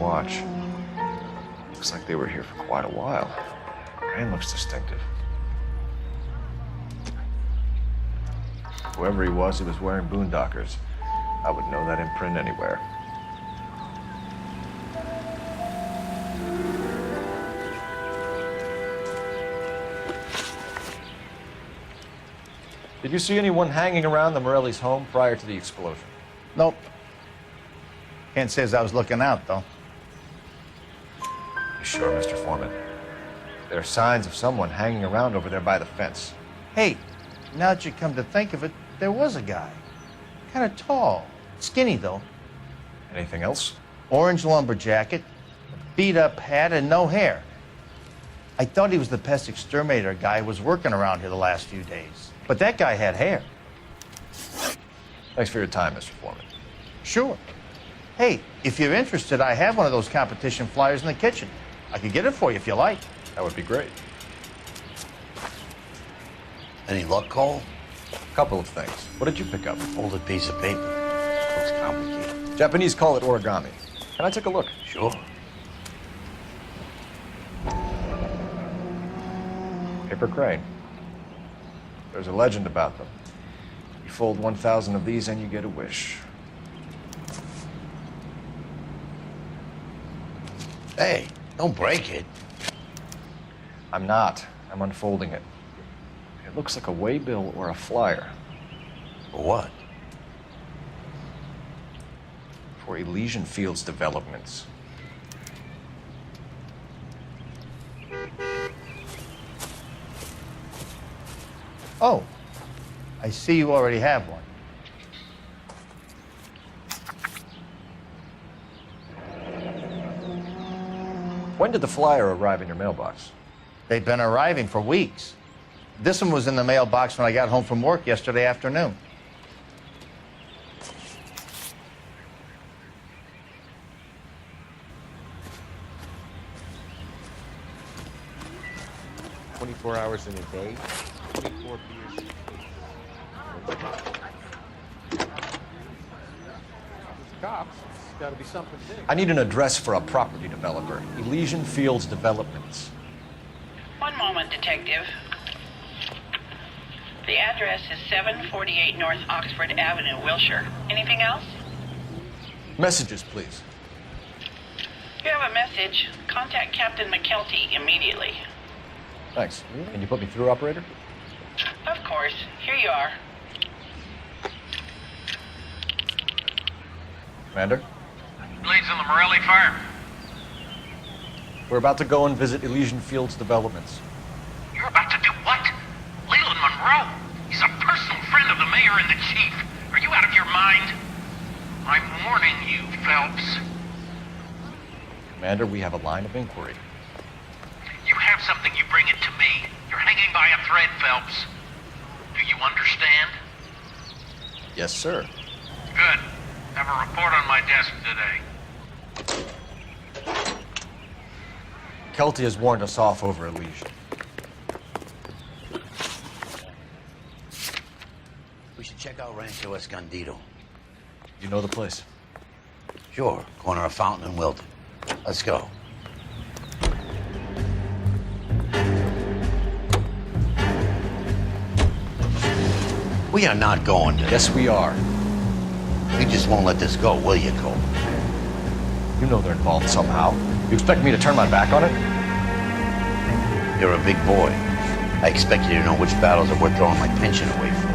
watch. Looks like they were here for quite a while. Rain looks distinctive. Whoever he was wearing boondockers. I would know that imprint anywhere. Did you see anyone hanging around the Morelli's home prior to the explosion? Nope. Can't say as I was looking out, though. You sure, Mr. Foreman? There are signs of someone hanging around over there by the fence. Hey, now that you come to think of it, there was a guy. Kind of tall. Skinny, though. Anything else? Orange lumber jacket, beat-up hat, and no hair. I thought he was the pest exterminator guy who was working around here the last few days. But that guy had hair. Thanks for your time, Mr. Foreman. Sure. Hey, if you're interested, I have one of those competition flyers in the kitchen. I could get it for you if you like. That would be great. Any luck, Cole? A couple of things. What did you pick up? Folded piece of paper. Looks complicated. Japanese call it origami. Can I take a look? Sure. Paper crane. There's a legend about them. You fold 1,000 of these and you get a wish. Hey, don't break it. I'm not. I'm unfolding it. It looks like a waybill or a flyer. For what? For Elysian Fields developments. Oh, I see you already have one. When did the flyer arrive in your mailbox? They've been arriving for weeks. This one was in the mailbox when I got home from work yesterday afternoon. Hours in a day, 24 beers. Cops, it's got to be something big. I need an address for a property developer. Elysian Fields Developments. One moment, Detective. The address is 748 North Oxford Avenue, Wilshire. Anything else? Messages, please. If you have a message, contact Captain McKelty immediately. Thanks. Can you put me through, operator? Of course. Here you are. Commander? Blades on the Morelli farm. We're about to go and visit Elysian Fields Developments. You're about to do what? Leland Monroe? He's a personal friend of the mayor and the chief. Are you out of your mind? I'm warning you, Phelps. Commander, we have a line of inquiry. You have something, you bring it to me. You're hanging by a thread, Phelps. Do you understand? Yes, sir. Good. Have a report on my desk today. Kelty has warned us off over Elysian. We should check out Rancho Escondido. You know the place? Sure, corner of Fountain and Wilton. Let's go. We are not going to. Yes, we are. You just won't let this go, will you, Cole? You know they're involved somehow. You expect me to turn my back on it? You're a big boy. I expect you to know which battles are worth throwing my pension away for.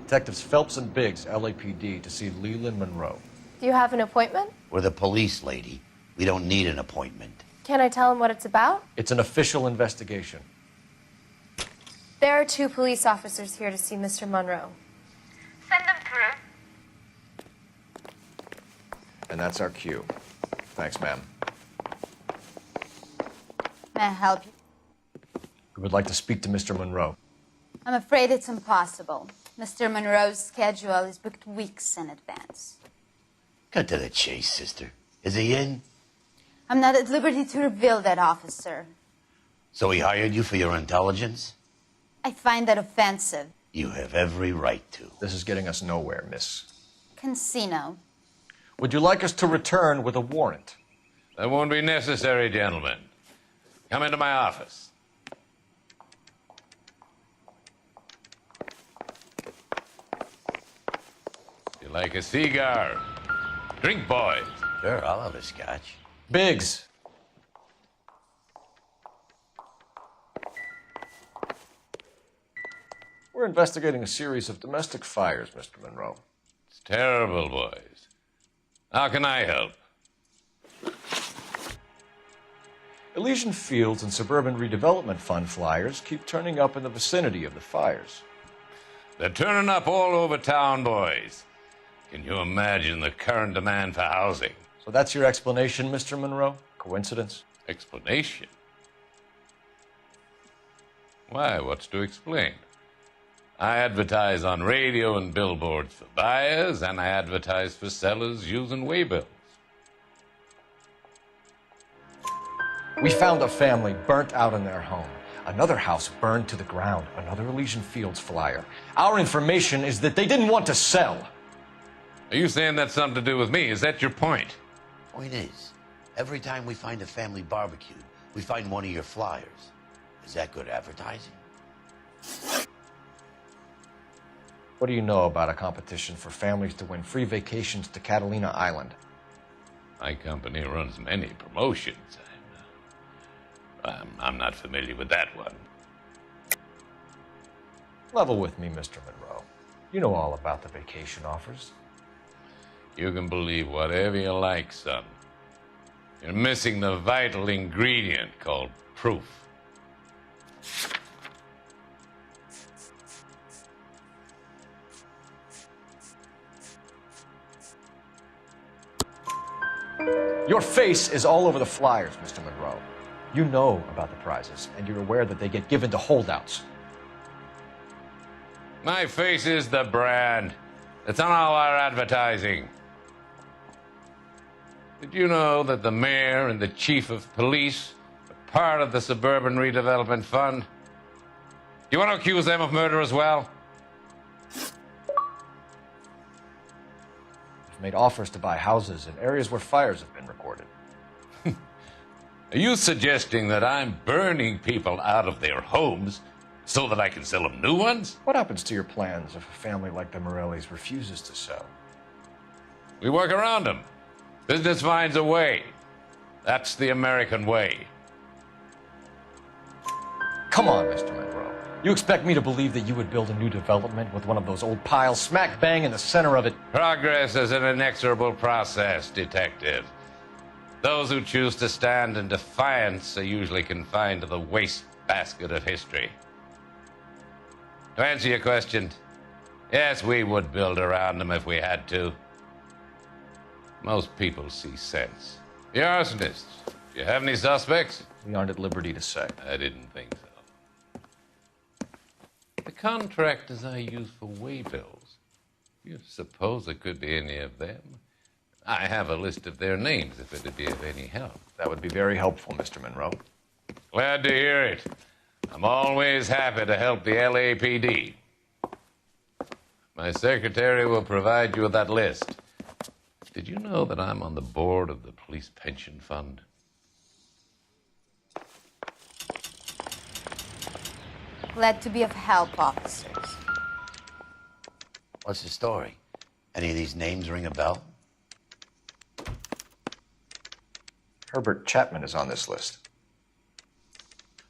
Detectives Phelps and Biggs, LAPD, to see Leland Monroe. Do you have an appointment? We're the police, lady. We don't need an appointment. Can I tell him what it's about? It's an official investigation. There are 2 police officers here to see Mr. Monroe. Send them through. And that's our cue. Thanks, ma'am. May I help you? We would like to speak to Mr. Monroe. I'm afraid it's impossible. Mr. Monroe's schedule is booked weeks in advance. Cut to the chase, sister. Is he in? I'm not at liberty to reveal that, officer. So he hired you for your intelligence? I find that offensive. You have every right to. This is getting us nowhere, miss. Casino. Would you like us to return with a warrant? That won't be necessary, gentlemen. Come into my office. You like a cigar? Drink, boys. Sure, I'll have a scotch. Biggs. We're investigating a series of domestic fires, Mr. Monroe. It's terrible, boys. How can I help? Elysian Fields and Suburban Redevelopment Fund flyers keep turning up in the vicinity of the fires. They're turning up all over town, boys. Can you imagine the current demand for housing? So that's your explanation, Mr. Monroe? Coincidence? Explanation? Why, what's to explain? I advertise on radio and billboards for buyers, and I advertise for sellers using waybills. We found a family burnt out in their home. Another house burned to the ground. Another Elysian Fields flyer. Our information is that they didn't want to sell. Are you saying that's something to do with me? Is that your point? Point is, every time we find a family barbecue, we find one of your flyers. Is that good advertising? What do you know about a competition for families to win free vacations to Catalina Island? My company runs many promotions. I'm not familiar with that one. Level with me, Mr. Monroe. You know all about the vacation offers. You can believe whatever you like, son. You're missing the vital ingredient called proof. Your face is all over the flyers, Mr. Monroe. You know about the prizes, and you're aware that they get given to holdouts. My face is the brand. It's on all our advertising. Did you know that the mayor and the chief of police are part of the Suburban Redevelopment Fund? Do you want to accuse them of murder as well? You've made offers to buy houses in areas where fires have been recorded. Are you suggesting that I'm burning people out of their homes so that I can sell them new ones? What happens to your plans if a family like the Morellis refuses to sell? We work around them. Business finds a way. That's the American way. Come on, Mr. Monroe. You expect me to believe that you would build a new development with one of those old piles smack bang in the center of it? Progress is an inexorable process, detective. Those who choose to stand in defiance are usually confined to the wastebasket of history. To answer your question, yes, we would build around them if we had to. Most people see sense. The arsonists, do you have any suspects? We aren't at liberty to say. I didn't think so. The contractors I use for waybills, you suppose it could be any of them? I have a list of their names if it'd be of any help. That would be very helpful, Mr. Monroe. Glad to hear it. I'm always happy to help the LAPD. My secretary will provide you with that list. Did you know that I'm on the board of the police pension fund? Glad to be of help, officers. What's the story? Any of these names ring a bell? Herbert Chapman is on this list.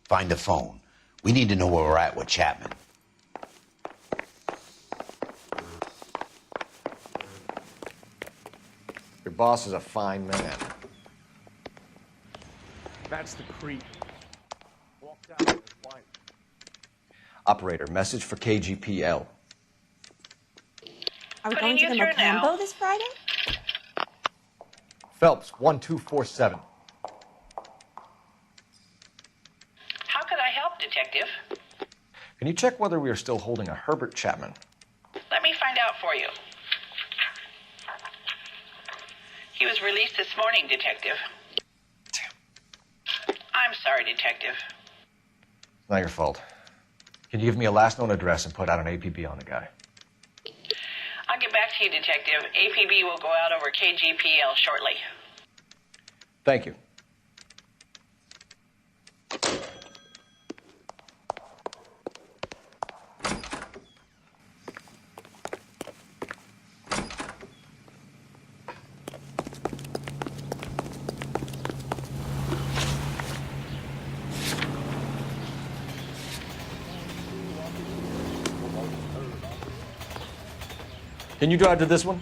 Find a phone. We need to know where we're at with Chapman. Your boss is a fine man. That's the creep. Walked out with his wife. Operator, message for KGPL. Are we Putting going to you the through now. Mocambo this Friday? Phelps, 1247. How could I help, Detective? Can you check whether we are still holding a Herbert Chapman? for you. He was released this morning, Detective. I'm sorry, Detective. It's not your fault. Can you give me a last known address and put out an APB on the guy? I'll get back to you, Detective. APB will go out over KGPL shortly. Thank you. Can you drive to this one?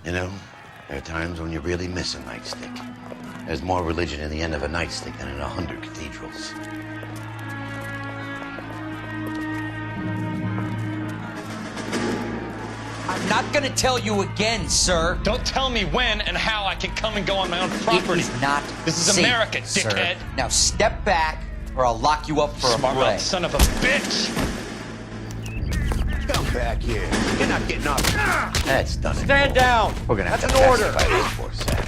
You know, there are times when you really miss a nightstick. There's more religion in the end of a nightstick than in 100 cathedrals. I'm not gonna tell you again, sir. Don't tell me when and how I can come and go on my own property. It is not This is safe, America, sir. dickhead. Now step back, or I'll lock you up for a Smart play. mouth son of a bitch! Come back here. You're not getting off. That's done it. Stand down! We're gonna have That's to an order. pacify this poor sap.